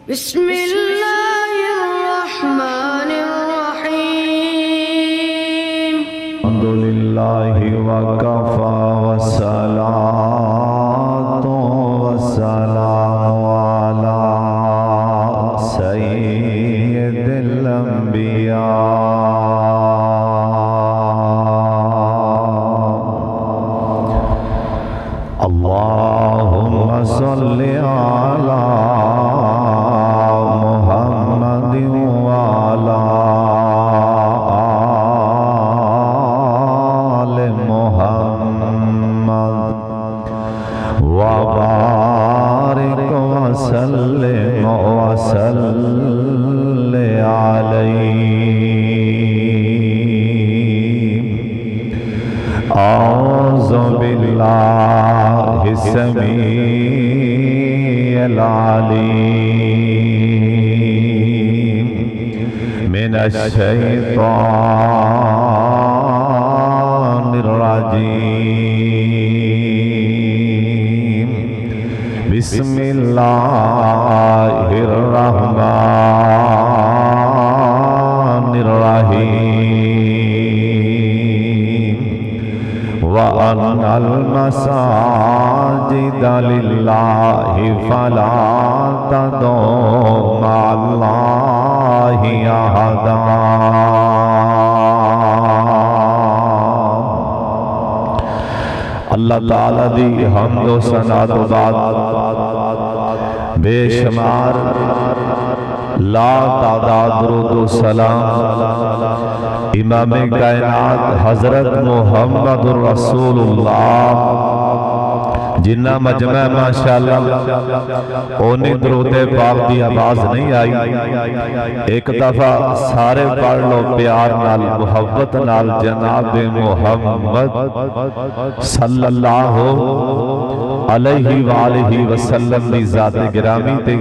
بسم الله الرحمن الرحيم الحمد لله وكفى والصلاة والسلام على سيد الأنبياء اللهم صل على محمد وعلى آل محمد وبارك وسلم وصل عليه. أعوذ بالله السميع العليم من الشيطان الرجيم. بسم الله الرحمن الرحيم. وأن المساجد لله فلا تدعوا مع الله أحدا. اللہ تعالیٰ دی حمد و ثنا تو بعد بے شمار لا تعداد درود و سلام امام کائنات حضرت محمد رسول اللہ جنہ مجمع ماشاءاللہ اونی درود پاک دی آواز نہیں آئی. ایک دفعہ سارے پڑھ لو پیار نال محبت نال جناب محمد صلی اللہ علیہ وآلہ وسلم دی ذات گرامی تے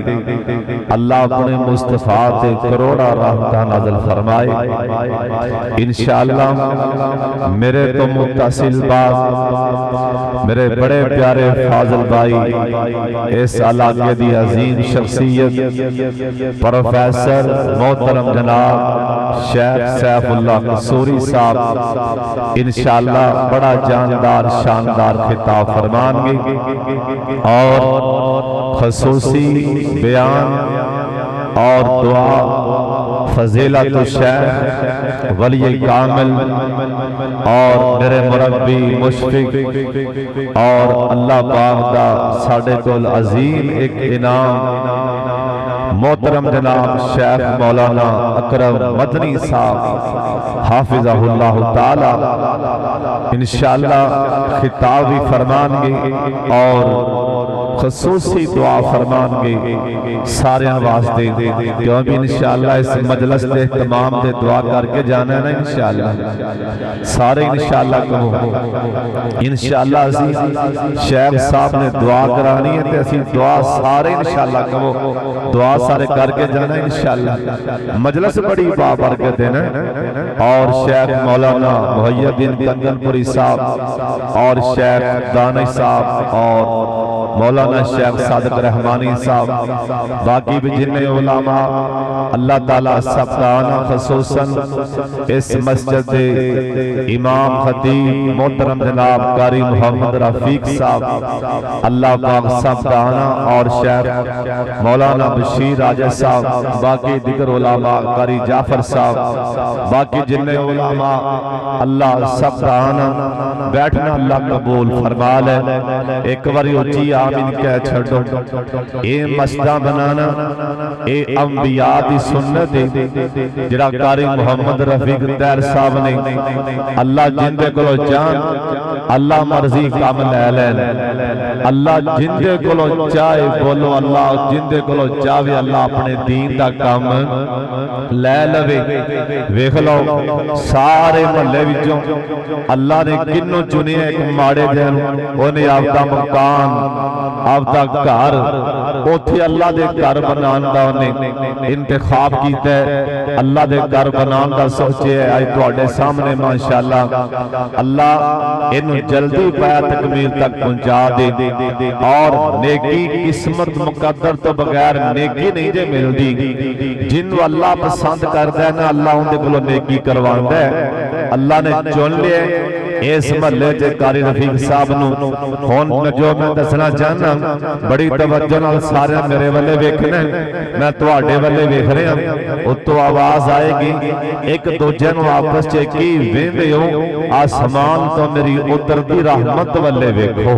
اللہ اپنے مصطفیٰ تے کروڑا رحمتہ نازل فرمائے. انشاءاللہ میرے تو متصل بات میرے بڑے پیارے فاضل بھائی اس علاقے دی عظیم شخصیت پروفیسر محترم جناب شیخ سیف اللہ قصوری صاحب انشاءاللہ بڑا جاندار شاندار خطاب فرمان گے اور خصوصی بیان اور دعا فضیلت الشیخ ولی کامل اور میرے مربی مشفق اور اللہ پاک دا ساڑھے کل عظیم ایک انعام محترم جناب شیخ مولانا اکرم مدنی صاحب حافظہ اللہ تعالی انشاءاللہ خطاب بھی فرمان گے اور خصوصی دعا فرمان گے سارے واسطے کیونکہ انشاءاللہ اس مجلس دے تمام دے دعا کر کے جانا ہے نا انشاءاللہ سارے انشاءاللہ کہو انشاءاللہ اسی شیخ صاحب نے دعا کرانی ہے تے اسی دعا سارے انشاءاللہ کہو دعا سارے کر کے جانا ہے انشاءاللہ. مجلس بڑی بابرکت ہے نا اور شیخ مولانا محی الدین کنگن پوری صاحب اور شیخ دانش صاحب اور مولانا شیخ صادق رحمانی صاحب باقی بھی جنہیں علماء اللہ تعالیٰ سب دانا خصوصاً اس مسجد امام خطیب محترم جناب قاری محمد رفیق صاحب اللہ پاک سب دانا اور شیخ مولانا بشیر راجہ صاحب باقی دیگر علماء قاری جعفر صاحب باقی جنہیں علماء اللہ سب دانا بیٹھنا اللہ قبول فرما لے. ایک باری اچھی آمین کہہ چھڑو. اے مسجدہ بنانا اے انبیاء دی سنت جڑا قاری محمد رفیق دیر صاحب نے اللہ جندے کلو جان اللہ مرضی کام لے لین اللہ جندے کلو چاہے بولو اللہ جندے کلو چاہے اللہ اپنے دین دا کام لے لوے. ویکھ لو سارے محلے وچوں اللہ نے کنوں چنی ایک ماڑے جہن انہیں آپ دا مکان ਆਪਦਾ ਘਰ ਉੱਥੇ ਅੱਲਾ ਦੇ ਘਰ ਬਣਾਉਣ ਦਾ ਉਹਨੇ ਇੰਤਖਾਬ ਕੀਤਾ ਹੈ, ਅੱਲਾ ਦੇ ਘਰ ਬਣਾਉਣ ਦਾ ਸੋਚਿਆ। ਅੱਜ ਤੁਹਾਡੇ ਸਾਹਮਣੇ ਮਾਸ਼ਾਅੱਲਾ ਅੱਲਾ ਇਹਨੂੰ ਜਲਦੀ ਪਾਇਆ ਤਕਮੀਲ ਤੱਕ ਪਹੁੰਚਾ ਦੇ। ਔਰ ਨੇਕੀ ਕਿਸਮਤ ਮੁਕੱਦਰ ਤੋਂ ਬਗੈਰ ਨੇਕੀ ਨਹੀਂ ਜੇ ਮਿਲਦੀ। ਜਿਹਨੂੰ ਅੱਲਾ ਪਸੰਦ ਕਰਦਾ ਹੈ ਨਾ ਅੱਲਾ ਉਹਦੇ ਕੋਲੋਂ ਨੇਕੀ ਕਰਵਾਉਂਦਾ ਹੈ। ਅੱਲਾ ਨੇ ਚੁਣ ਲਿਆ ਇਸ ਮਹੱਲੇ 'ਚ ਕਾਰੀ ਰਫੀਕ ਸਾਹਿਬ ਨੂੰ। ਹੁਣ ਜੋ ਮੈਂ ਦੱਸਣਾ ਚਾਹੁੰਦਾ ਬੜੀ ਤਵੱਜੋ ਨਾਲ ਸਾਰਿਆਂ ਮੇਰੇ ਵੱਲੇ ਵੇਖਣਾ, ਮੈਂ ਤੁਹਾਡੇ ਵੱਲੇ ਵੇਖ ਰਿਹਾ। ਉੱਤੋਂ ਆਵਾਜ਼ ਆਏਗੀ, ਇੱਕ ਦੂਜੇ ਨੂੰ ਆਪਸ 'ਚ ਕੀ ਵੇਂਦੇ ਹੋ, ਆਸਮਾਨ ਤੋਂ ਮੇਰੀ ਉਤਰਦੀ ਰਹਿਮਤ ਵੱਲੇ ਵੇਖੋ।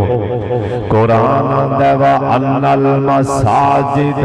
ਕੁਰਾਨ ਆਂਦਾ ਵਾ ਅਨਲ ਮਸਾਜਿਦ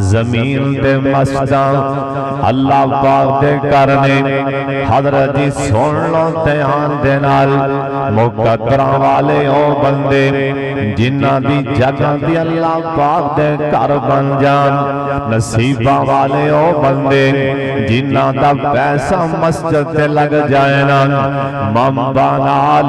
ਜ਼ਮੀਨ ਤੇ ਮਸਜਿਦਾਂ ਅੱਲਾਹ ਪਾਕ ਦੇ ਘਰ ਨੇ। ਹਜ਼ਰਤ ਜੀ ਸੁਣ ਲੋ ਧਿਆਨ ਦੇ ਨਾਲ, ਮੁਕੱਦਰਾਂ ਵਾਲੇ ਉਹ ਬੰਦੇ ਜਿਨ੍ਹਾਂ ਦੀ ਜਗ੍ਹਾ ਦੀ ਅੱਲਾਹ ਪਾਕ ਦੇ ਘਰ ਬਣ ਜਾਣ, ਨਸੀਬਾਂ ਵਾਲੇ ਉਹ ਬੰਦੇ ਜਿਨ੍ਹਾਂ ਦਾ ਪੈਸਾ ਮਸਜਿਦ ਤੇ ਲੱਗ ਜਾਏ ਨਾ। ਮਨ ਬਨਾ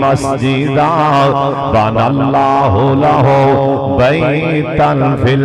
ਮਸਜਿਦਾ ਬਨਾ ਅੱਲਾਹੁ ਲਹੁ ਬੈਤਨ ਫਿਲ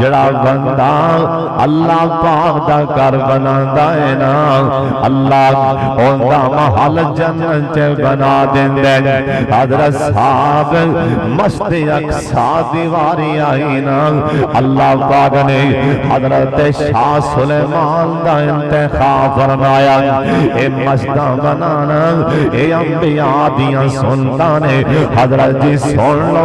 ਜਿਹੜਾ ਬੰਦਾ ਅੱਲਾਹ ਪਾਕ ਦਾ ਘਰ ਬਣਾਉਂਦਾ ਹੈ ਨਾ, ਅੱਲਾਹ ਉਹਦਾ ਮਹਲ ਜੰਨਤ 'ਚ ਬਣਾ ਦਿੰਦਾ ਹੈ। ਹਜ਼ਰਤ ਸਾਹਿਬ ਮਸਜਿਦ ਅਕਸਾ ਦੀ ਵਾਰੀ ਆਈ ਨਾ, ਅੱਲਾਹ ਪਾਕ ਨੇ ਹਜ਼ਰਤ ਸ਼ਾਹ ਸੁਲੈਮਾਨ ਦਾ ਇੰਤਖਾਬ ਫਰਮਾਇਆ। ਇਹ ਮਸਜਿਦਾਂ ਬਣਾਉਣਾ ਇਹ ਅੰਬਿਆ ਦੀਆਂ ਸੁਨਤਾਂ ਨੇ। ਹਜ਼ਰਤ ਜੀ ਸੁਣ ਲੋ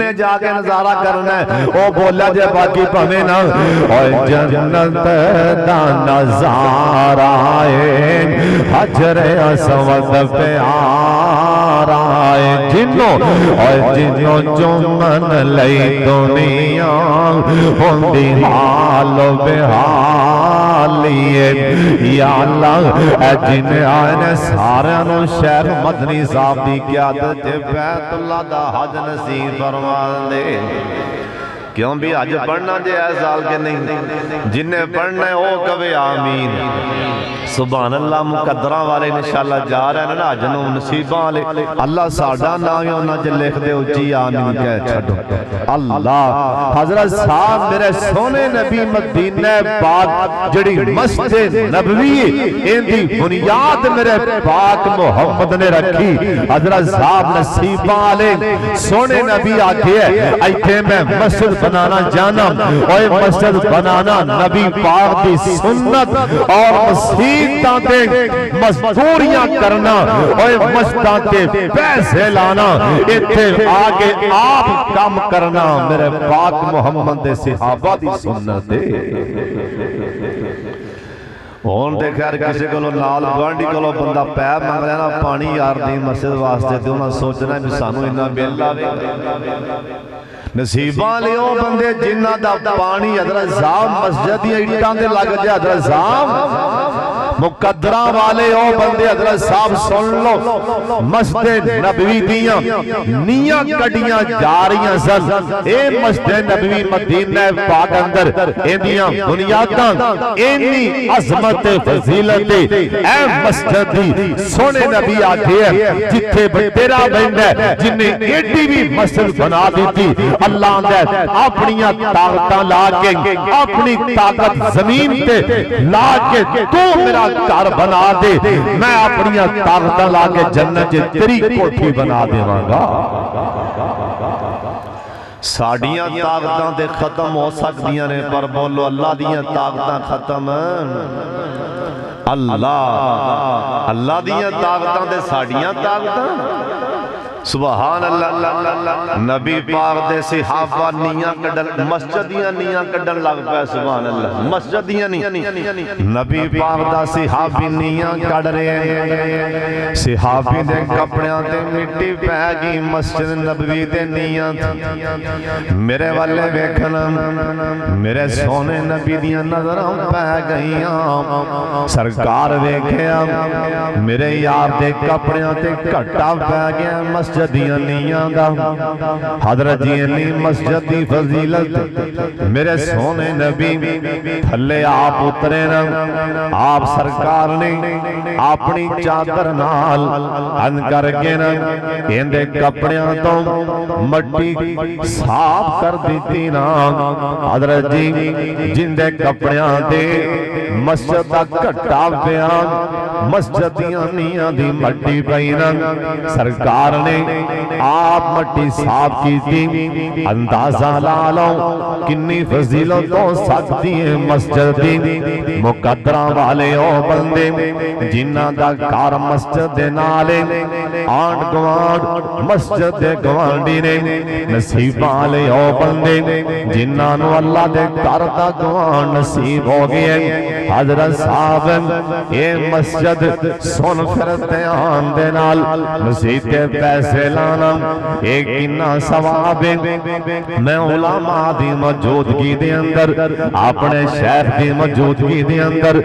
جنہیں جا کے نظارہ کرنا ہے او بولا جے باقی پہنے نا اور جنت دا نظارہ حجر اسود پہ آرائے جنوں اور جنوں چمن لئی دنیا ہوندی حال و بحالیے یا اللہ اے جن آئے سارے انہوں شہر مدنی صاحب دی قیادت بیت اللہ دا حج نصیب فرما دے کیوں بھی حج پڑھنا جے اے سال کے نہیں جنہیں پڑھنا ہے وہ کبھی آمین سبحان اللہ مقدرہ والے انشاءاللہ جا رہے ہیں نا جنہوں نصیبہ والے اللہ ساڑھا ناویوں نہ جے لکھ دے اچھی آمین کہہ چھڑو اللہ حضرت صاحب میرے سونے نبی مدینہ پاک جڑی مسجد نبوی ان دی بنیاد میرے پاک محمد نے رکھی حضرت صاحب نصیبہ والے سونے نبی آکے ہے ایتھے میں مسجد بنانا جانا اور مسجد بنانا نبی پاک دی سنت اور مسیحتاں دے مزدوریاں کرنا اور مسجداں دے پیسے لانا اتھے آگے آپ کام کرنا میرے پاک محمد دے صحابہ دی سنت دے ہون دے خیر کسی کو نال گوانڈی کو بندہ پیب مانگ لینا پانی یار دی مسجد واسطے دے انہاں سوچنا ہے بھی سانو انہاں بیل لاوے نصیباں لے او بندے جنہ دا پانی حضرت صاحب مسجد یا اٹھان دے لگ جائے حضرت صاحب مقدرہ والے او بندے حضرت صاحب سن لو مسجد نبوی دیاں نیاں کڑیاں جاریاں سن اے مسجد نبوی مدینہ پاک اندر اے دیاں بنیاداں اینی عظمت فضیلت اے مسجد دی سونے نبی آکھے ہے جتھے بٹیرہ بند ہے جنہیں ایڈی بھی مسجد بنا دیتی اللہ نے اپنیاں طاقتاں لا کے اپنی طاقت زمین تے لا کے تو میرا گھر بنا دے میں اپنیاں طاقتاں لا کے جنت تیری کوٹھی بنا دے مانگا ساڑیاں طاقتاں تے ختم ہو سکتیاں نے پر بولو اللہ دیاں طاقتاں ختم اللہ دیاں طاقتاں تے ساڑیاں طاقتاں سبحان اللہ نبی پاک دے صحابہ نیاں کڈن مسجدیاں نیاں کڈن لگ پہ سبحان اللہ مسجدیاں نہیں نبی پاک دا صحابی نیاں کڈ رہے ہیں صحابی دے کپڑیاں تے مٹی پہ گی مسجد نبوی دے نیاں تھی میرے والے بیکھنا میرے سونے نبی دیاں نظروں پہ گئیاں سرکار بیکھیا میرے یار دے کپڑیاں تے کٹا پہ گیا مسجدیاں نیاں دا حضرت جی علی مسجد دی فضیلت میرے سونے نبی تھلے آپ اترے نا آپ سرکار نے اپنی چادر نال ان کر کے نا اندے کپڑیاں تو مٹی صاف کر دیتی نا حضرت جی جندے کپڑیاں دے مسجد دا کٹا بیان مسجدیاں نیاں دی مٹی پینا سرکار نے آپ مٹی صاف کی تھی اندازہ لالوں کنی فضیلت ہو سکتی ہے مسجد دی مقدرہ والے او بندے جنہ دا کار مسجد دے نالے آنٹ گوانڈ مسجد دے گوانڈی نے نصیب والے او بندے جنہ نو اللہ دے کار دا گوانڈ نصیب ہو گئے حضرت صاحب اے مسجد سن کرتے آن دے نال نصیب دے پیسے لانا ایک انہا ثواب میں علماء دی موجودگی دے اندر اپنے شیخ دی موجودگی دے اندر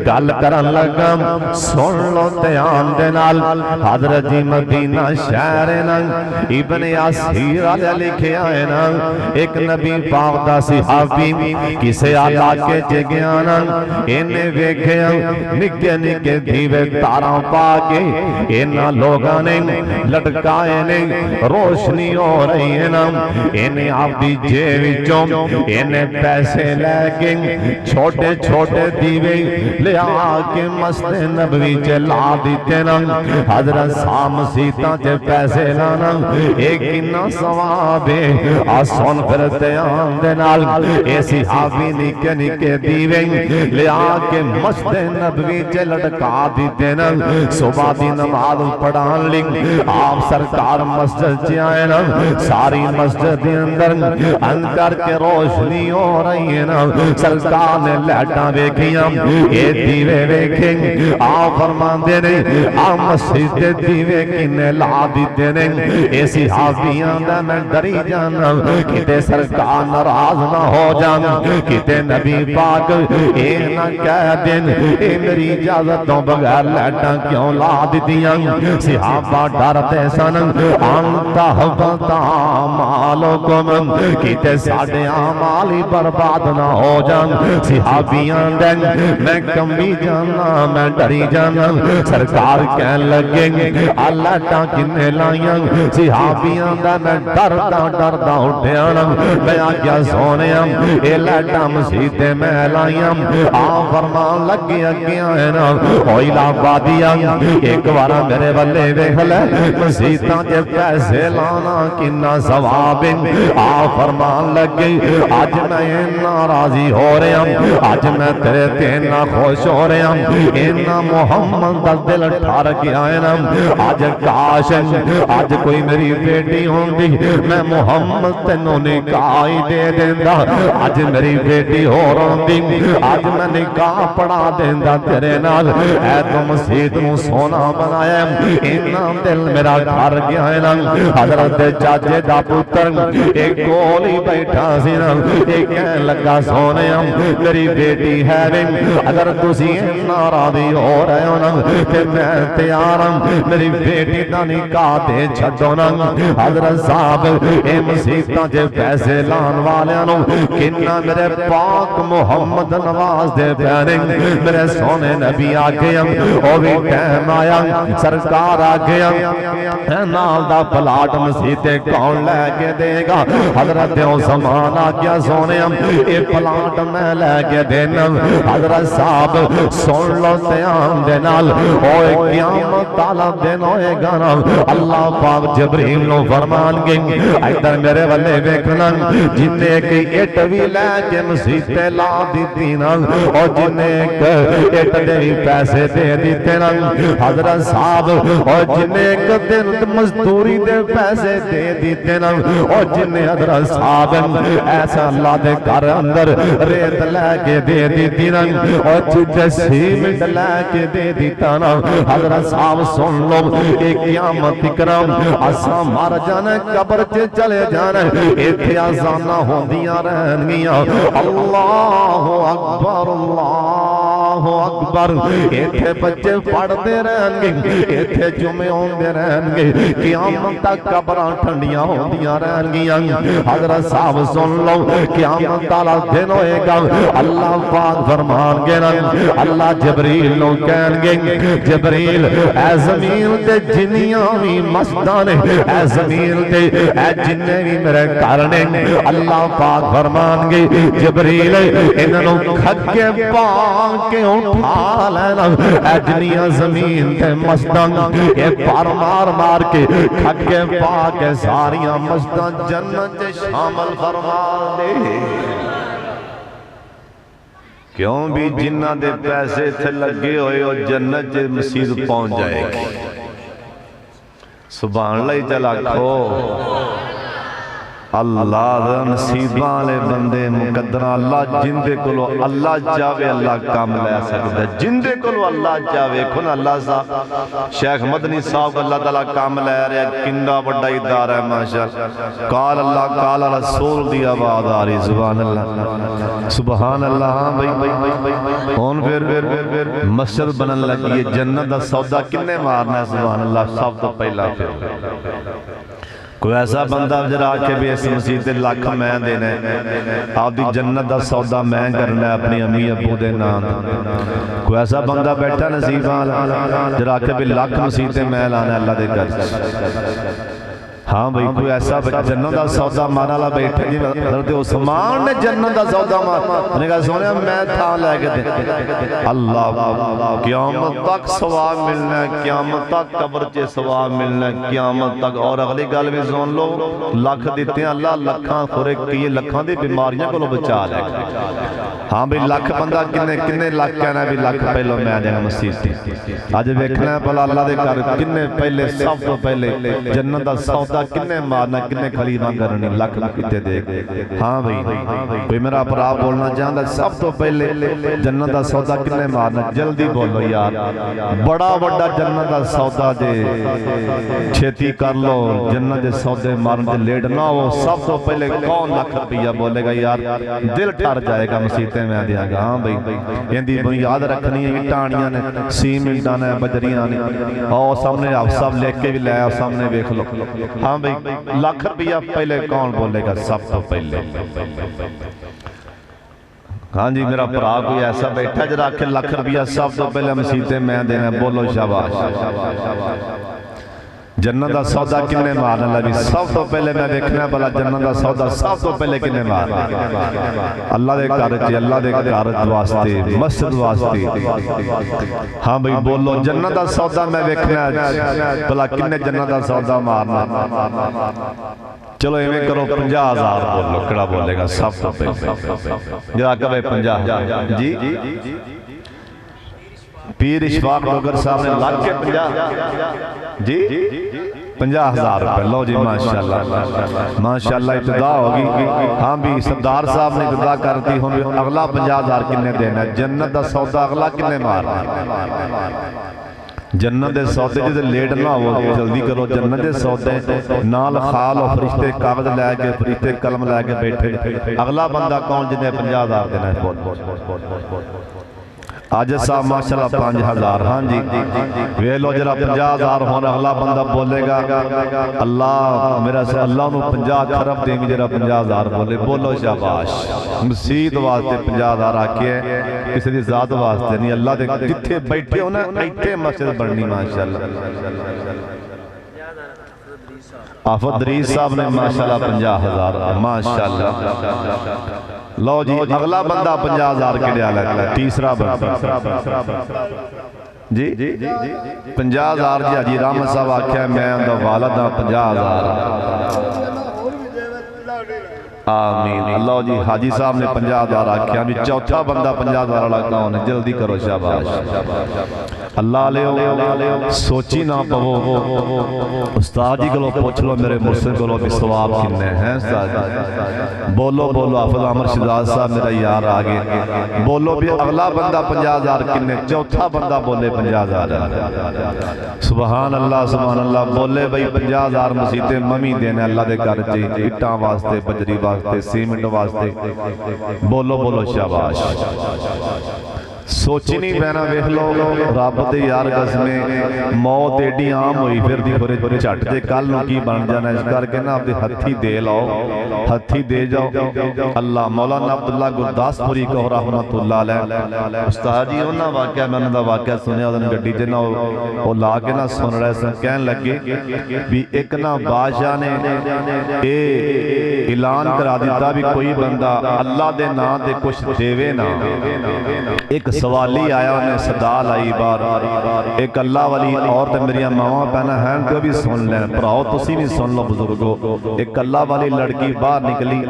گل کرن لگا سن لو تیان دے نال حضرت جی مدینہ شہر نا ابن یاسیر علیہ لکھے آئے نا ایک نبی پاک دا صحابی کسے علاقے چے گیا نا انہیں ویکھے نکے نکے دیوے تاراں پاکے انہا لوگاں نے لٹکائے نے روشنی ہو رہی ہے نا انہیں آپ دی جیوچوں انہیں پیسے لے کے چھوٹے چھوٹے دیوے لے آکے مسجد نبوی چلا دیتے نا حضرت صاحب مسیطہ چے پیسے لانا ایک انہا ثوابے آسون پھرتے آندے نال ایسی حافی نکے نکے دیوے لے آکے مسجد نبوی چے لٹکا دیتے نا صبح دی نماز پڑھان لیں آپ سرکار سرکار مسجد چ آئے نا ساری مسجد دے اندر کر کے روشنی ہو رہی ہے نا سرکار نے لائٹاں ویکھیاں اے دیوے ویکھیں آ فرماندے نے آ مسجد دے دیوے کنے لا دیتے نے اے صحابیاں دا میں ڈری جانا کتے سرکار ناراض نہ ہو جان کتے نبی پاک اے نہ کہہ دین اے میری اجازت تو بغیر لائٹاں کیوں لا دیتیاں صحابہ ڈرتے سن انت حبط اعمالکم کتے ساڈے اعمال ہی برباد نہ ہو جان صحابیاں دین میں کمی جانا میں ڈری جانا سرکار کہن لگے اللہ تا کنے لائیاں صحابیاں دا میں ڈردا اٹھیا میں آگیا سونیا اے لائٹاں مسجد میں لائیاں آ فرمان لگے اگیا ہے نا اوئلا بادیا ایک بارا میرے بلے ویکھ لے مسجداں دے پیسے لانا کنا ثواب آ فرمان لگے اج میں ناراضی ہو رہا اج میں تیرے تے نہ خوش ہو رہا اینا محمد دا دل ٹھار کے آئے نا اج کاش اج کوئی میری بیٹی ہوندی میں محمد تینوں نکاح دے دیندا اج میری بیٹی ہو روندی اج میں نکاح پڑھا دیندا تیرے نال اے تو مسجد نو سونا بنایا اینا دل میرا ٹھار گیا ہے نا حضرت چاچے دا پتر ایک گولی بیٹھا سی نا ایک کہن لگا سونے میری بیٹی ہے اگر تسی ناراضی ہو رہے ہو نا کہ میں تیار ہوں میری بیٹی دا نکاح دے چھڈو نا حضرت صاحب اے مسیتاں جے پیسے لان والیاں نو کنا میرے پاک محمد نواز دے پیارے میرے سونے نبی آ گیا او بھی ٹائم آیا سرکار آ گیا نال دا پلاٹ مسیتے کون لے کے دے گا حضرت عثمان آ گیا سونے اے پلاٹ میں لے کے دینا حضرت صاحب سن لو سیام دے نال اوے قیامت تالا دن ہوئے گا نا اللہ پاک جبریل نو فرمان گئیں ادھر میرے والے ویکھنا جن ایک اٹ بھی لے کے مسیتے لا دیتی نا اور جن ایک اٹ دے بھی پیسے دے دیتے نا حضرت صاحب اور جن ایک دن مزدوری دے پیسے دے دیتے نا اور جن حضرت صاحب ایسا اللہ دے گھر اندر ریت لے کے دے دیتی نا اور جن سیمنٹ لے کے دے دیتا نا حضرت صاحب سن لو ایک قیامت اکرام اساں مر جانا قبر چے چلے جانا ایتھے آزانہ ہوندیاں رہن گیاں اللہ اکبر اللہ اکبر ایتھے بچے پڑھتے رہن گے ایتھے جمعے ہوندے رہن گے قیامت تک قبراں ٹھنڈیاں ہوندیاں رہن گیاں حضرت صاحب سن لو قیامت والا دن ہوئے گا اللہ پاک فرمان گے نا اللہ جبریل نو کہن گے جبریل اے زمین تے جنیاں بھی مسجداں نے اے زمین تے اے جننے بھی میرے گھر نے اللہ پاک فرمان گے جبریل انہاں نو کھگے پا کے اٹھا لینا اے جنیاں زمین تے مسجداں اے پر مار مار کے کھگے پا کے ساریاں مسجداں جنت شامل فرما دے کیوں بھی جنہ دے پیسے تھے لگے ہوئے اور جنت جے مسجد پہنچ جائے گی سبحان اللہ چلا کھو اللہ نصیباں لے بندے مقدرہ اللہ جندے کلو اللہ چاہوے اللہ کام لے سکتا ہے جندے کلو اللہ چاہوے کھن اللہ صاحب شیخ مدنی صاحب اللہ تعالیٰ کام لے رہے ہیں کنڈا بڑا ادارہ ہے ماشاءاللہ قال اللہ قال رسول دی آواز آ رہی سبحان اللہ ہاں بھائی کون پھر مسجد بنن لگی ہے جنت دا سودا کنے مارنا ہے سبحان اللہ سب تو پہلا پھر کوئی ایسا بندہ جرا کے بھی اس مسجد لاکھ میں دینا ہے آپ دی جنت دا سودا میں کرنا ہے اپنی امی ابو دے نام کوئی ایسا بندہ بیٹھا نصیبان جرا کے بھی لاکھ مسجد میں لانا ہے اللہ دے گھر ہاں بھئی کوئی ایسا جنت دا سودا مانا لا بیٹھے جی حضرت عثمان نے جنت دا سودا مانا انہیں کہا سونے میں تھا لے کے دے اللہ قیامت تک ثواب ملنا ہے قیامت تک قبر چے ثواب ملنا ہے قیامت تک اور اگلی گل بھی سن لو لکھ دیتے ہیں اللہ لکھاں خورے کیے لکھاں دی بیماریاں کو لو بچا لے ہاں بھی لکھ بندہ کنے لکھ کہنا بھی لکھ پہلو میں دینا مسیح تھی آج ویکھنا ہے پہلا اللہ دے کر کنے پہلے سب تو پہلے جنت دا سودا کنے مارنا کنے خلیمہ کرنی لکھ کتے دے ہاں بھئی کوئی میرا پرا بولنا چاہتا سب تو پہلے جنت دا سودا کنے مارنا جلدی بولو یار بڑا بڑا جنت دا سودا دے چھیتی کر لو جنت دے سودے مارن دے لیٹ نہ ہو سب تو پہلے کون لکھ روپیہ بولے گا یار دل ٹھار جائے گا مسیحتے میں دیا گا ہاں بھئی اندی بنیاد رکھنی ہے اٹانیاں نے سیمنٹاں نے بجریاں نے اور سامنے آپ سب لے کے بھی لے اور سامنے دیکھ لو ہاں بھئی لکھ روپیہ پہلے کون بولے گا سب تو پہلے ہاں جی میرا پرا کوئی ایسا بیٹھا جرا کہ لکھ روپیہ سب تو پہلے مسیحتے میں دینا بولو شاباش جنت دا سودا کنے مارنا لگی سب تو پہلے میں دیکھنا بلا جنت دا سودا سب تو پہلے کنے مارنا اللہ دے کارج اللہ دے کارج واسطے مسجد واسطے ہاں بھئی بولو جنت دا سودا میں دیکھنا بلا کنے جنت دا سودا مارنا چلو ایمیں کرو 50,000 بولو کڑا بولے گا سب تو پہلے جرا کبھے 50,000 جی پیر اشفاق ڈوگر صاحب نے لاکھ کے 50 جی 50,000 روپے لو جی ماشاءاللہ ماشاءاللہ ابتدا ہوگی ہاں بھی سردار صاحب نے ابتدا کرتی ہوں اگلا 50,000 کنے دینا جنت دا سودا اگلا کنے مارنا جنت دے سودے جیسے لیٹ نہ ہو جلدی کرو جنت دے سودے نال خال و فرشتے کاغذ لے کے فرشتے قلم لے کے بیٹھے اگلا بندہ کون جنہیں 50,000 دینا ہے آج صاحب ماشاءاللہ 5,000 ہاں جی ویلو جرا 50,000 ہونا اگلا بندہ بولے گا اللہ میرا سے اللہ نو 50 کھرب دیں گی جرا 50,000 بولے بولو شاباش مسید واسطے 50,000 آکے کسی دی ذات واسطے نہیں اللہ دے جتھے بیٹھے ہونا ایٹھے مسجد بڑھنی ماشاءاللہ آفت دریس صاحب نے ماشاءاللہ 50,000 ماشاءاللہ لو جی اگلا بندہ 50,000 کے لئے آلہ تیسرا بندہ جی 50,000 جی حجی رحمت صاحب آکھیا میں اندھا والدہ 50,000 آمین اللہ جی حاجی صاحب نے 50,000 آکھیا بھی چوتھا بندہ 50,000 لگتا ہونے جلدی کرو شاباش اللہ علیہ سوچی نہ پہو استاد جی کو پوچھ لو میرے مرسل کو بھی ثواب کنے ہیں استاد جی بولو بولو حافظ عمر شہزاد صاحب میرا یار آگے بولو بھی اگلا بندہ 50,000 کنے چوتھا بندہ بولے 50,000 سبحان اللہ بولے بھئی 50,000 مسیحتے ممی دینے اللہ دے کر جی اٹھاں واسطے بجری واسطے سیمنٹ واسطے بولو بولو شاباش سوچی نہیں بہنا ویخ لو رب دے یار گز میں موت ایڈی عام ہوئی پھر دی پھر چٹ دے کل نو کی بن جانا اس کر کے نا آپ دے ہتھی دے لاؤ ہتھی دے جاؤ اللہ مولانا عبداللہ گرداس پوری کو رحمت اللہ علیہ استاد جی انہا واقعہ میں انہا واقعہ سنے ادھن گڑی جے نا وہ لا کے نا سن رہے سن کہن لگے بھی ایک نا بادشاہ نے اعلان کرا دیتا بھی کوئی بندہ اللہ دے نا دے کچھ دیوے نا ایک سوالی آیا انہیں صدا لائی بار ایک اللہ والی عورت میری ماما پہنا ہے تو بھی سن لیں پراؤ تسی بھی سن لو بزرگو ایک اللہ والی لڑکی باہر نکلی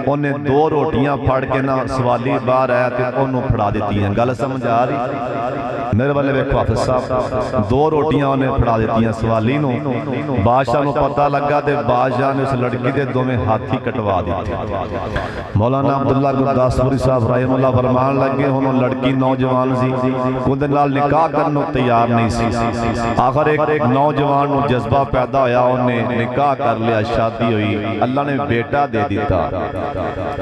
انہیں 2 روٹیاں پھاڑ کے نا سوالی باہر آیا تو انہوں پھڑا دیتی ہیں گل سمجھ آ رہی میرے والے بیکھو حافظ صاحب 2 روٹیاں انہیں پھڑا دیتی ہیں سوالی نو بادشاہ نو پتہ لگا دے بادشاہ نے اس لڑکی دے 2 میں ہاتھی کٹوا دیتی مولانا عبداللہ گرداس پوری صاحب رحم اللہ فرمان لگے انہوں لڑکی نوجوان سی کندے نال نکاح کرنو تیار نہیں سی آخر ایک نوجوان نو جذبہ پیدا ہویا انہیں نکاح کر لیا شادی ہوئی اللہ نے بیٹا دے دیتا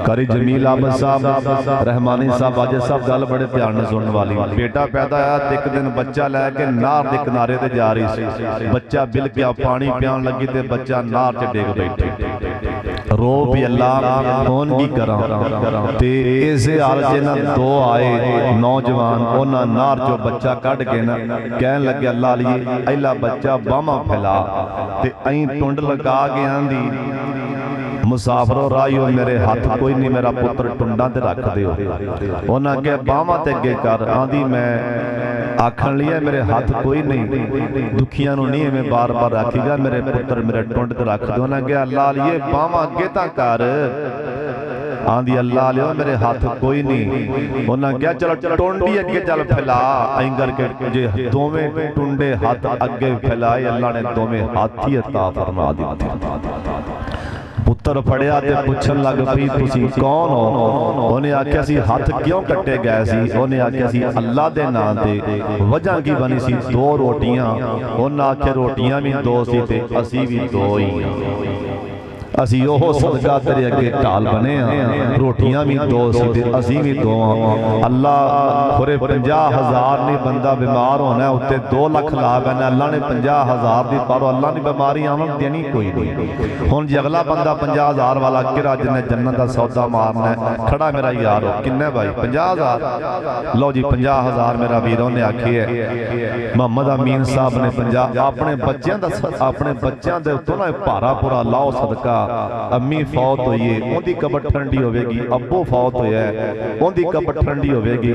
کری جمیل آباد صاحب رحمانی صاحب آجے صاحب گل بڑے پیار نے سننے والی بیٹا پیدا ہویا ایک دن بچہ لے کے نار دے کنارے تے جا رہی سی بچہ بل کیا پانی پیان لگی تے بچہ نار تے ڈیگ بیٹھے رو بھی اللہ کون بھی کرا تے ایسے آرجے نا 2 آئے نوجوان اونا نار جو بچہ کٹ گئے نا کہن لگے اللہ علیہ ایلا بچہ باما پھیلا تے این ٹنڈ لگا گئے آندھی مسافروں رائیو میرے ہاتھ کوئی نہیں میرا پتر ٹنڈا تے رکھ دے ہو اونا کہ باما تے گے کر آندھی میں آکھن لیا میرے ہاتھ کوئی نہیں دکھیاں نو نہیں میں بار بار رکھی گا میرے پتر میرے ٹنڈ تے رکھ دے اونا کہ اللہ علیہ باما گے تا کر ਆਂਦੀ ਅੱਲਾ ਲਿਓ ਮੇਰੇ ਹੱਥ ਕੋਈ ਨਹੀਂ। ਉਹਨਾਂ ਕਿਹਾ ਚਲੋ ਟੁੰਡੀ ਅੱਗੇ ਚੱਲ ਫੈਲਾ, ਐਂ ਕਰਕੇ ਜੇ ਦੋਵੇਂ ਟੁੰਡੇ ਹੱਥ ਅੱਗੇ ਫੈਲਾਏ ਅੱਲਾ ਨੇ ਦੋਵੇਂ ਹੱਥ ਹੀ ਅਤਾ ਫਰਮਾ ਦਿੱਤੇ। ਪੁੱਤਰ ਫੜਿਆ ਤੇ ਪੁੱਛਣ ਲੱਗ ਪਈ ਤੁਸੀਂ ਕੌਣ ਹੋ? ਉਹਨੇ ਆਖਿਆ ਸੀ ਹੱਥ ਕਿਉਂ ਕੱਟੇ ਗਏ ਸੀ? ਉਹਨੇ ਆਖਿਆ ਸੀ ਅੱਲਾ ਦੇ ਨਾਂ ਤੇ। ਵਜ੍ਹਾ ਕੀ ਬਣੀ ਸੀ? 2 ਰੋਟੀਆਂ। ਉਹਨਾਂ ਆਖਿਆ ਰੋਟੀਆਂ ਵੀ 2 ਸੀ ਤੇ ਅਸੀਂ ਵੀ 2 ਹੀ ਹਾਂ। ਅਸੀਂ ਉਹ ਸਦਕਾ ਤੇਰੇ ਅੱਗੇ ਢਾਲ ਬਣੇ ਹਾਂ। ਰੋਟੀਆਂ ਵੀ 2 ਸੀ ਤੇ ਅਸੀਂ ਵੀ 2 ਹਾਂ। ਅੱਲਾ ਖੁਰੇ 50,000 ਨਹੀਂ ਬੰਦਾ ਬਿਮਾਰ ਹੋਣਾ ਉੱਤੇ 2 ਲੱਖ ਲਾ ਬੈਣਾ। ਅੱਲਾ ਨੇ 50,000 ਦੀ ਪਰ ਅੱਲਾ ਨੇ ਬਿਮਾਰੀ ਆਵਣ ਦੇਣੀ ਕੋਈ ਨਹੀਂ। ਹੁਣ ਜੇ ਅਗਲਾ ਬੰਦਾ 50,000 ਵਾਲਾ ਕਿਰਾ ਜਿੰਨੇ ਜੰਨਤ ਦਾ ਸੌਦਾ ਮਾਰਨਾ ਖੜਾ ਮੇਰਾ ਯਾਰ ਕਿੰਨੇ ਭਾਈ 50,000 ਲਓ ਜੀ 50,000 ਮੇਰਾ ਵੀਰ। ਉਹਨੇ ਆਖਿਆ ਮੁਹੰਮਦ ਅਮੀਨ ਸਾਹਿਬ ਨੇ 50 ਆਪਣੇ ਬੱਚਿਆਂ ਦੇ ਉੱਤੋਂ ਨਾ ਭਾਰਾ ਪੂਰਾ ਲਾਓ ਸਦਕਾ। ਅੰਮੀ ਫੌਤ ਹੋਈ ਹੈ ਉਹਦੀ ਕਬਰ ਠੰਡੀ ਹੋਵੇਗੀ, ਅੱਬੂ ਫੌਤ ਹੋਇਆ ਉਹਦੀ ਕਬਰ ਠੰਡੀ ਹੋਵੇਗੀ।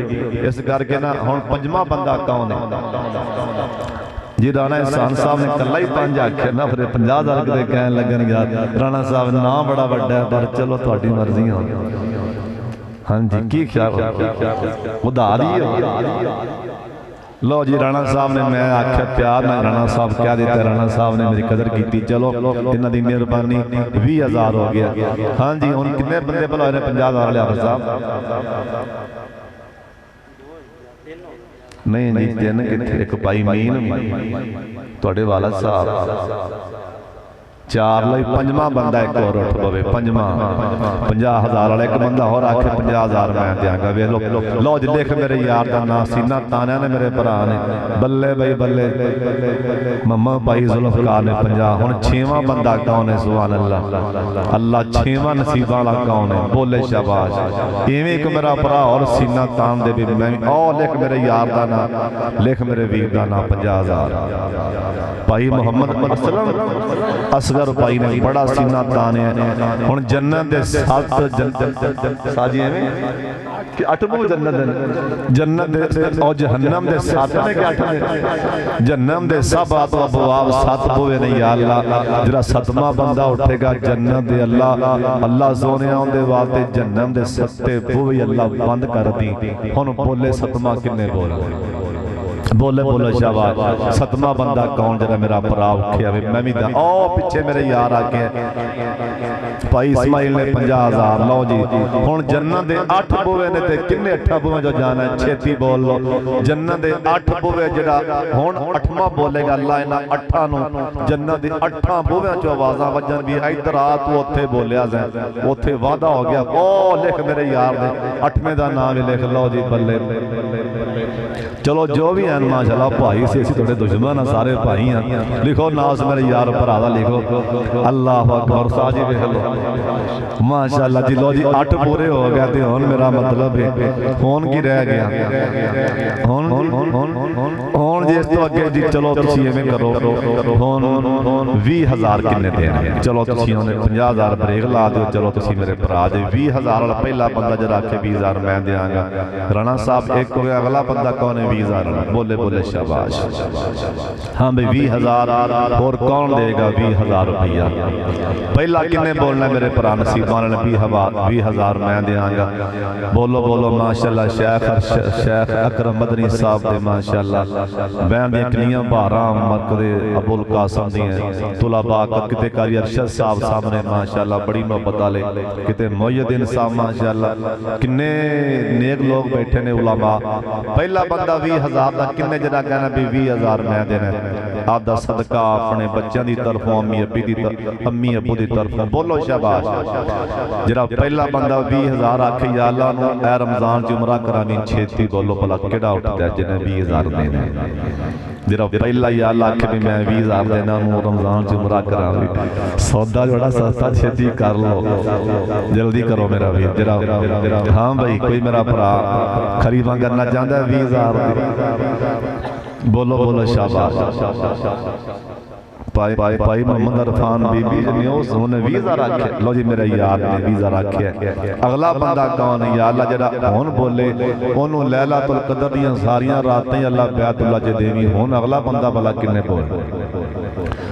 ਇਸ ਕਰਕੇ ਨਾ ਹੁਣ 5ਵਾਂ ਬੰਦਾ ਕੌਣ ਹੈ? ਜੀ ਰਾਣਾ ਇਹਸਾਨ ਸਾਹਿਬ ਨੇ ਕੱਲਾ ਹੀ 5 ਆਖਿਆ ਨਾ, ਫਿਰ 50,000 ਕਿਤੇ ਕਹਿਣ ਲੱਗਣ ਯਾਰ ਰਾਣਾ ਸਾਹਿਬ ਨਾ ਬੜਾ ਵੱਡਾ ਪਰ ਚਲੋ ਤੁਹਾਡੀ ਮਰਜ਼ੀ ਹੋ। ਹਾਂਜੀ ਕੀ ਖਿਆਲ ਉਧਾਰ ਹੀ ਲਓ ਜੀ ਰਾਣਾ ਸਾਹਿਬ ਨੇ ਮੈਂ ਆਖਿਆ ਪਿਆਰ ਨਾਲ ਰਾਣਾ ਸਾਹਿਬ ਕਹਿ ਦਿੱਤਾ। ਰਾਣਾ ਸਾਹਿਬ ਨੇ ਮੇਰੀ ਕਦਰ ਕੀਤੀ। ਚਲੋ ਇਹਨਾਂ ਦੀ ਮਿਹਰਬਾਨੀ 20,000 ਹੋ ਗਿਆ। ਹਾਂਜੀ ਹੁਣ ਕਿੰਨੇ ਬੰਦੇ ਭਲਾ ਨੇ 50,000 ਲਿਆ ਸਾਹਿਬ? ਨਹੀਂ ਜੀ 3 ਕਿੱਥੇ? ਇੱਕ ਭਾਈ ਮੀਨ ਤੁਹਾਡੇ ਵਾਲਾ ਸਾਹਿਬ 4 ਲਈ 5ਵਾਂ ਬੰਦਾ ਇੱਕ ਹੋਰ ਉੱਠ ਪਵੇ। 50,000 ਵਾਲਾ ਇੱਕ ਬੰਦਾ ਹੋਰ ਆਖੇ 50,000 ਮੈਂ ਦਿਆਂਗਾ। ਵੇਖ ਲੋ ਲਓ ਜੀ ਲਿਖ ਮੇਰੇ ਯਾਰ ਦਾ ਨਾਂ ਸੀਨਾ ਤਾਨਿਆ ਨੇ ਮੇਰੇ ਭਰਾ ਨੇ। ਬੱਲੇ ਬਈ ਬੱਲੇ ਮੰਮਾ ਭਾਈ ਜ਼ੁਲਫਕਾਰ ਨੇ 50। ਹੁਣ 6ਵਾਂ ਬੰਦਾ ਕੌਣ ਹੈ? ਸੁਭਾਨ ਅੱਲਾ ਅੱਲਾ 6ਵਾਂ ਨਸੀਬਾਂ ਵਾਲਾ ਕੌਣ ਹੈ? ਬੋਲੇ ਸ਼ਾਬਾਸ਼। ਇਵੇਂ ਇੱਕ ਮੇਰਾ ਭਰਾ ਔਰ ਸੀਨਾ ਤਾਨ ਦੇ ਵੀ ਮੈਂ ਉਹ ਲਿਖ ਮੇਰੇ ਯਾਰ ਦਾ ਨਾਂ, ਲਿਖ ਮੇਰੇ ਵੀਰ ਦਾ ਨਾਂ 50,000 ਭਾਈ ਮੁਹੰਮਦ ਅਸਲਮ ਭਾਈ ਨੇ ਬੜਾ ਸੀਨਾ ਤਾਨਿਆ। ਹੁਣ ਜੰਨਤ ਦੇ 7 ਸਾਜੀ ਐਵੇਂ ਕਿ 8 ਜੰਨਤ ਦੇ ਔਰ ਜਹੰਨਮ ਦੇ 7 ਨੇ ਕਿ 8 ਨੇ? ਜਹੰਨਮ ਦੇ ਸਭ ਅਬਵਾਬ 7 ਬੂਹੇ ਨੇ ਯਾ ਅੱਲਾ। ਜਿਹੜਾ 7ਵਾਂ ਬੰਦਾ ਉੱਠੇਗਾ ਜੰਨਤ ਦੇ ਅੱਲਾ ਸੋਹਣਿਆ ਉਹਦੇ ਵਾਸਤੇ ਜਹੰਨਮ ਦੇ 7 ਬੂਹੇ ਅੱਲਾ ਬੰਦ ਕਰ ਦੀ। ਹੁਣ ਬੋਲੇ 7ਵਾਂ ਕਿੰਨੇ ਬੋਲੇ ਬੋਲੇ ਸ਼ਾਬਾਸ਼। 7ਵਾਂ ਬੰਦਾ ਕੌਣ ਜਿਹੜਾ ਮੇਰਾ ਭਰਾ ਉੱਠਿਆ ਵੇ? ਮੈਂ ਵੀ ਤਾਂ ਉਹ ਪਿੱਛੇ ਮੇਰੇ ਯਾਰ ਆ ਕੇ ਭਾਈ ਇਸਮਾਈਲ ਨੇ 50,000। ਲਓ ਜੀ ਹੁਣ ਜੰਨਤ ਦੇ 8 ਬੂਹੇ ਨੇ ਤੇ ਕਿੰਨੇ 8 ਬੂਹੇ ਜੋ ਜਾਣਾ ਛੇਤੀ ਬੋਲ ਲਓ। ਜੰਨਤ ਦੇ 8 ਬੂਹੇ ਜਿਹੜਾ ਹੁਣ 8ਵਾਂ ਬੋਲੇਗਾ ਅੱਲਾ ਇਹਨਾਂ 8 ਨੂੰ ਜੰਨਤ ਦੇ 8 ਬੂਹਿਆਂ ਚੋਂ ਆਵਾਜ਼ਾਂ ਵੱਜਣ ਵੀ ਇੱਧਰ ਆ ਤੂੰ ਉੱਥੇ ਬੋਲਿਆ ਜ਼ੈ ਉੱਥੇ ਵਾਅਦਾ ਹੋ ਗਿਆ। ਉਹ ਲਿਖ ਮੇਰੇ ਯਾਰ ਦੇ 8ਵੇਂ ਦਾ ਨਾਮ ਵੀ ਲਿਖ ਲਓ ਜੀ। ਬੱਲੇ ਚਲੋ ਜੋ ਵੀ ਹਨ ਮਾਸ਼ਾਅੱਲਾ ਭਾਈ ਸੀ ਅਸੀਂ ਤੁਹਾਡੇ ਦੁਸ਼ਮਣ ਆ ਸਾਰੇ ਭਾਈ ਆ। ਲਿਖੋ ਨਾਸ ਮੇਰੇ ਯਾਰ ਭਰਾ ਦਾ ਲਿਖੋ। ਅੱਲਾਹੁ ਅਕਬਰ ਸਾਜੀ ਵੇਖ ਲਓ ਮਾਸ਼ਾਅੱਲਾ ਜੀ। ਲੋ ਜੀ 8 ਪੂਰੇ ਹੋ ਗਏ ਤੇ ਹੁਣ ਮੇਰਾ ਮਤਲਬ ਹੈ ਹੁਣ ਕੀ ਰਹਿ ਗਿਆ? ਹੁਣ ਜੇ ਇਸ ਤੋਂ ਅੱਗੇ ਜੀ ਚਲੋ ਤੁਸੀਂ ਐਵੇਂ ਕਰੋ ਹੁਣ 20,000 ਕਿੰਨੇ ਦੇਣੇ? ਚਲੋ ਤੁਸੀਂ ਉਹਨੇ 50,000 ਬ੍ਰੇਕ ਲਾ ਦਿਓ। ਚਲੋ ਤੁਸੀਂ ਮੇਰੇ ਭਰਾ ਦੇ 20,000 ਵਾਲਾ ਪਹਿਲਾ ਬੰਦਾ ਜਿਹੜਾ ਆਖੇ 20,000 ਮੈਂ ਦਿਆਂਗਾ। ਰਾਣਾ ਸਾਹਿਬ ਇੱਕ ਹੋ ਗਿਆ। ਅਗਲਾ ਬੰਦਾ ਕੌਣ ਹੈ? 20,000 ਬੋਲੇ ਬੋਲੇ ਸ਼ਾਬਾਸ਼। ਹਾਂ ਬਈ 20,000 ਹੋਰ ਕੌਣ ਦੇਗਾ 20,000 ਰੁਪਇਆ? ਪਹਿਲਾ ਕਿੰਨੇ ਬੋਲਣਾ ਮੇਰੇ ਭਰਾ ਨਸੀਬਾਂ ਨੇ? 20,000 ਮੈਂ ਦਿਆਂਗਾ। ਬੋਲੋ ਬੋਲੋ ਮਾਸ਼ਾਅੱਲਾ। ਸ਼ੇਖ ਅਕਰਮ ਮਦਨੀ ਸਾਹਿਬ ਦੇ ਮਾਸ਼ਾਅੱਲਾ ਬੈਨ ਦੀਆਂ ਕਿੰਨੀਆਂ 12 ਮਰਕਦੇ ਅਬੁਲ ਕਾਸਮ ਦੀਆਂ ਤੁਲਾਬਾ ਕਿਤੇ ਕਾਰੀ ਅਰਸ਼ਦ ਸਾਹਿਬ ਸਾਹਮਣੇ ਮਾਸ਼ਾਅੱਲਾ ਬੜੀ ਮੁਹੱਬਤ ਵਾਲੇ ਕਿਤੇ ਮੁਹਯਿਦੀਨ ਸਾਹਿਬ ਮਾਸ਼ਾਅੱਲਾ ਕਿੰਨੇ ਨੇਕ ਲੋਕ ਬੈਠੇ ਨੇ ਉਲਮਾ। ਪਹਿਲਾ ਬੰਦਾ 20,000 ਦਾ ਕਿੰਨੇ ਜਿਹੜਾ ਕਹਿਣਾ ਵੀ 20,000 ਮੈਂ ਦੇਣਾ ਆਪਦਾ ਸਦਕਾ ਆਪਣੇ ਬੱਚਿਆਂ ਦੀ ਤਰਫੋਂ ਅੰਮੀ ਅੱਬੂ ਦੀ ਤਰਫੋਂ ਬੋਲੋ ਸ਼ਾਬਾਸ਼। ਜਿਹੜਾ ਪਹਿਲਾ ਬੰਦਾ 20,000 ਆਖੇ ਯਾ ਅੱਲਾ ਨੂੰ ਐ ਰਮਜ਼ਾਨ ਚ ਉਮਰਾ ਕਰਾਵੀਂ ਛੇਤੀ ਬੋਲੋ ਭਲਾ ਕਿਹੜਾ ਉੱਠਦਾ ਜਿਹਨੇ 20,000 ਦੇਣਾ? ਜਿਹੜਾ ਪਹਿਲਾ ਯਾ ਅੱਲਾ ਆਖੇ ਵੀ ਮੈਂ 20,000 ਦੇਣਾ ਉਹਨੂੰ ਰਮਜ਼ਾਨ ਚ ਉਮਰਾ ਕਰਾਵੀਂ। ਸੌਦਾ ਜਿਹੜਾ ਸਸਤਾ ਛੇਤੀ ਕਰ ਲਓ ਜਲਦੀ ਕਰੋ ਮੇਰਾ ਵੀਰ। ਜਿਹੜਾ ਹਾਂ ਭਾਈ ਕੋਈ ਮੇਰਾ ਭਰਾ ਖਰੀਦਾਂ ਕਰਨਾ ਚਾਹੁੰਦਾ 20,000 ਦੀ ਬੋਲੋ ਬੋਲੋ ਸ਼ਾਬਾਸ਼। ਭਾਈ ਮੁਹੰਮਦ ਅਰਫਾਨ ਬੀਬੀ ਜਿਹਨੇ ਉਹਨੇ 20,000 ਆਖਿਆ। ਲਓ ਜੀ ਮੇਰੇ ਯਾਰ ਨੇ 20,000 ਆਖਿਆ। ਅਗਲਾ ਬੰਦਾ ਕੌਣ ਹੈ? ਯਾ ਅੱਲਾ ਜਿਹੜਾ ਹੁਣ ਬੋਲੇ ਉਹਨੂੰ ਲੈਲਾਤੁਲ ਕਦਰ ਦੀਆਂ ਸਾਰੀਆਂ ਰਾਤਾਂ ਅੱਲਾ ਬੈਤੁੱਲਾ ਚ ਦੇਵੀਂ। ਹੁਣ ਅਗਲਾ ਬੰਦਾ ਭਲਾ ਕਿੰਨੇ ਬੋਲ?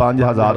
5,000।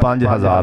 5,000।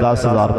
10,000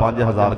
5,000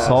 100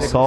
100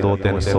200-300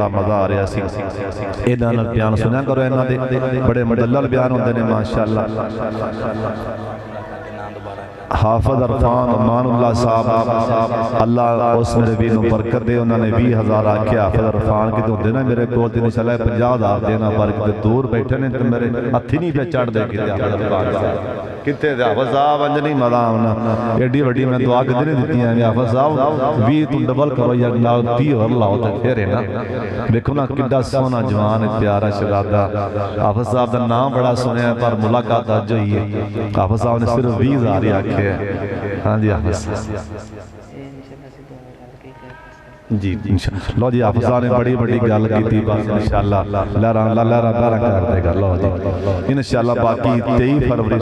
بڑا مزہ آ رہا سی انہاں نال بیان سنیا کرو انہاں دے بڑے مدلل بیان ہوندے نے ماشاءاللہ حافظ عرفان امان اللہ صاحب اللہ اس میرے بھی نو برکت دے انہوں نے 20,000 آکے حافظ عرفان کی تو دینا میرے کو دن انشاءاللہ 50,000 دینا برکت دور بیٹھے نے تو میرے ہتھی نہیں پہ چڑھ دے کتے حافظ عرفان صاحب کتے دے حافظ صاحب انجنی مدامنا ایڈی وڈی میں دعا کے دینے دیتی ہیں حافظ صاحب 20 تو ڈبل کرو یا 30 اور اللہ ہوتا پھر ہے نا دیکھو نا کڈا سونا جوان پیارا شہزادہ حافظ صاحب دا نام بڑا سنے ہیں پر ملاقات آج جو ہی ہے حافظ صاحب نے صرف 20,000 آکے ہاں جی حافظ جی لو جی حافظ صاحب نے بڑی بڑی گال کی تھی بس انشاءاللہ لہران کر دے گا لو جی انشاءاللہ باقی 23 فروری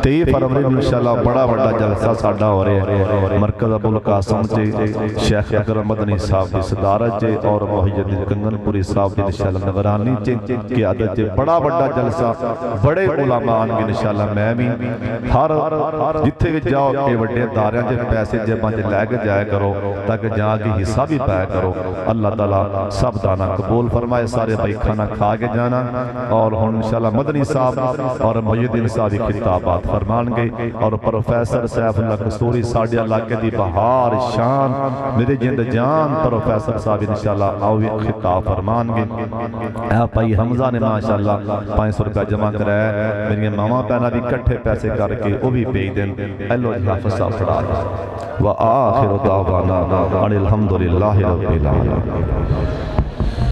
23 فروری انشاءاللہ بڑا بڑا جلسہ ساڑھا ہو رہے ہیں مرکز ابو القاسم جے شیخ اکرم مدنی صاحب دی صدارت جے اور محی الدین کنگن پوری صاحب دی انشاءاللہ نگرانی جے قیادت جے بڑا بڑا جلسہ بڑے علماء آنگے انشاءاللہ میں بھی ہر جتھے بھی جاؤ کہ وڈے داریاں جے پیسے جے بانچے لے کے جائے کرو تاکہ جہاں کی حصہ بھی پایا کرو اللہ تعالیٰ سب دانا قبول فرمائے سارے بھائی کھانا کھا کے جانا اور انشاءاللہ مدنی صاحب اور محی الدین صاحب خطابات فرمان گے اور پروفیسر سیف اللہ قصوری ساڑھے اللہ کے دی بہار شان میرے جند جان پروفیسر صاحب انشاءاللہ آوی خطاب فرمان گے آپ بھائی حمزہ نے ماشاءاللہ 500 روپیہ جمع کرایا ہے میری ماما پہنا بھی کٹھے پیسے کر کے وہ بھی بھیج دیں اللہ حافظ صاحب پڑھا وآخر دعوانا الحمدللہ رب العالمین